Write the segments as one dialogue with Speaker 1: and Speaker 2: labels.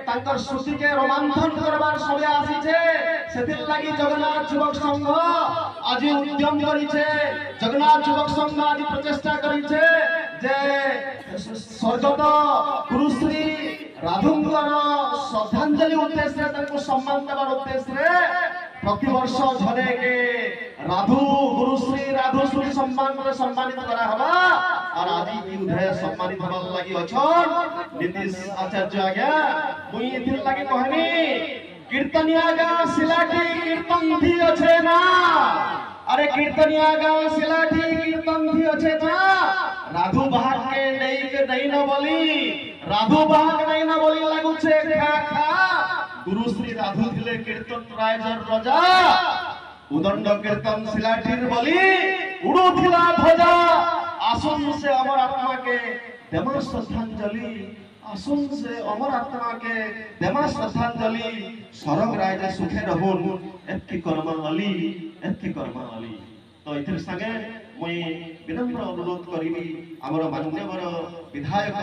Speaker 1: तांकर श्रुति के रोमांचन करबार समय आसीछे सेथिर लागि जगन्नाथ युवक संघ आज उद्यम करिछे। जगन्नाथ युवक संघ आज प्रचेष्टा करिछे जे स्वर्गत गुरुश्री राधुंकर श्रद्धांजलि उद्देश्य तांको सम्मान देवार उद्देश्य प्रतिवर्ष झरे के राधु गुरुश्री राधुश्री सम्मानित करा हबा और आज ई उदय सम्मानित हबार लागि अछन नीतीश आचार्य आज्ञा मुई एथिर लागि कहमी कीर्तनिया गाँ सिलाटी कीर्तन थी अच्छे ना। अरे कीर्तनिया गाँ सिलाटी कीर्तन थी अच्छे ना। राधु बाहर के नहीं न बोली राधु बाहर नहीं न बोली लागू छे खा खा गुरु श्री राधु थिले कीर्तन रायजर रजा उदंड कीर्तन सिलाटीर बोली उड़ू थिला ध्वजा आसन से अमर आत्मा के देमा श्रद्धांजलि आसन से अमर आत्मा के देमा श्रद्धांजलि सरग राय सुखे रहून एत्की कर्म अली तो इथिर संगे मुई विनम्र अनुरोध करिबी हमर मान्यवर विधायक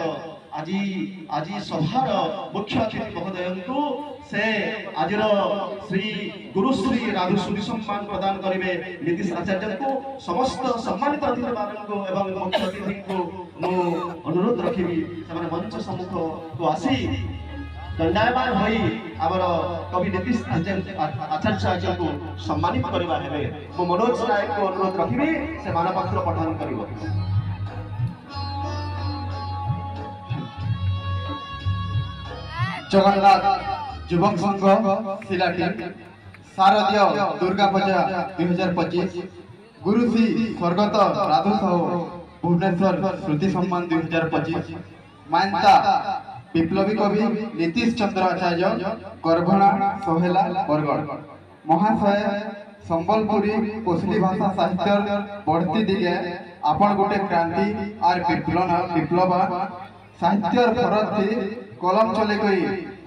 Speaker 1: आजी सभार मुख्य अतिथि महोदयंकु से आजिर श्री गुरुश्री राधुश्री सम्मान प्रदान करिवे नीतीश आचार्य को समस्त सम्मानित अतिथि माननको एवं मुख्य अतिथि को मु अनुरोध रखिबी से मंच सम्मुख को आसी दंडायमान होई आमर कवि नीतीश आचार्य को सम्मानित करबा हेबे मु मनोज नायक को अनुरोध रखिबी से मानपत्र पठन करिवो।
Speaker 2: जगन्नाथ युवक संघ सिलाटी शारदीय दुर्गा पूजा 2025 गुरुश्री स्वर्गत राधु साहू भुवनेश्वर स्मृति सम्मान 2025 मानता विप्लवी कवि नीतीश चंद्र आचार्य गर्भणा सोहेला बरगढ़ महाशय संबलपुरी कोसली भाषा साहित्य बढ़ती दिगे आपण गोटे क्रांति आर विप्लव साहित्य फरक थी कलम चले गई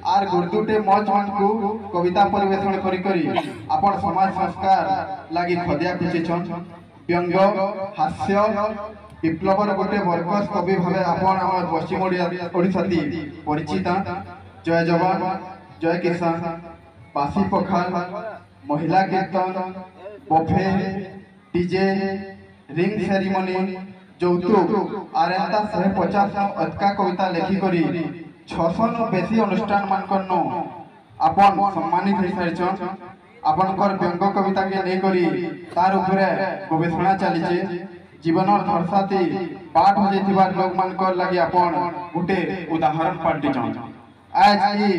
Speaker 2: आर गुर्दुटे मच मन को कविता परिवेषण करी आपण समाज संस्कार लागी खदिया खुचिछन व्यंग हास्य विप्लवर गोटे वर्गस कवि भावे आपण हमर पश्चिम ओडिशा परिचित जय जवान जय किसान बासी पखाल महिला kirtan buffet DJ ring ceremony जौतुक आर एंता 150 अधिका कविता लेखिकरी 600 बेसी अनुष्ठान मानकन आपण सम्मानित हो सारिछन। आपनकर व्यंग कविता के नै करी तार उपरे गवेषणा चलीचे जीवन धरसाती पाठ हो जेथिबा लोक मानकर लागि आपण गुटे उदाहरण पाटिछन। आज ई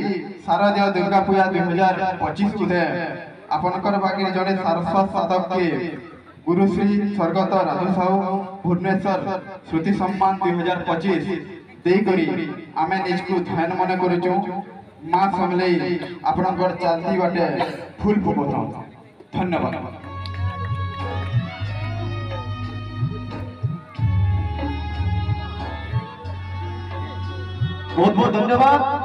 Speaker 2: शारदीय दुर्गा पूजा 2025 उदे आपनकर बाकी जड़े सारस्वत साधक के गुरुश्री स्वर्गत राधु साहू भुवनेश्वर श्रुति सम्मान 2025 देकरी आमे निज को ध्यान मन करूछु मां समले आपनकर चालती बाटे फूल फुकथौ। धन्यवाद।
Speaker 1: बहुत बहुत धन्यवाद।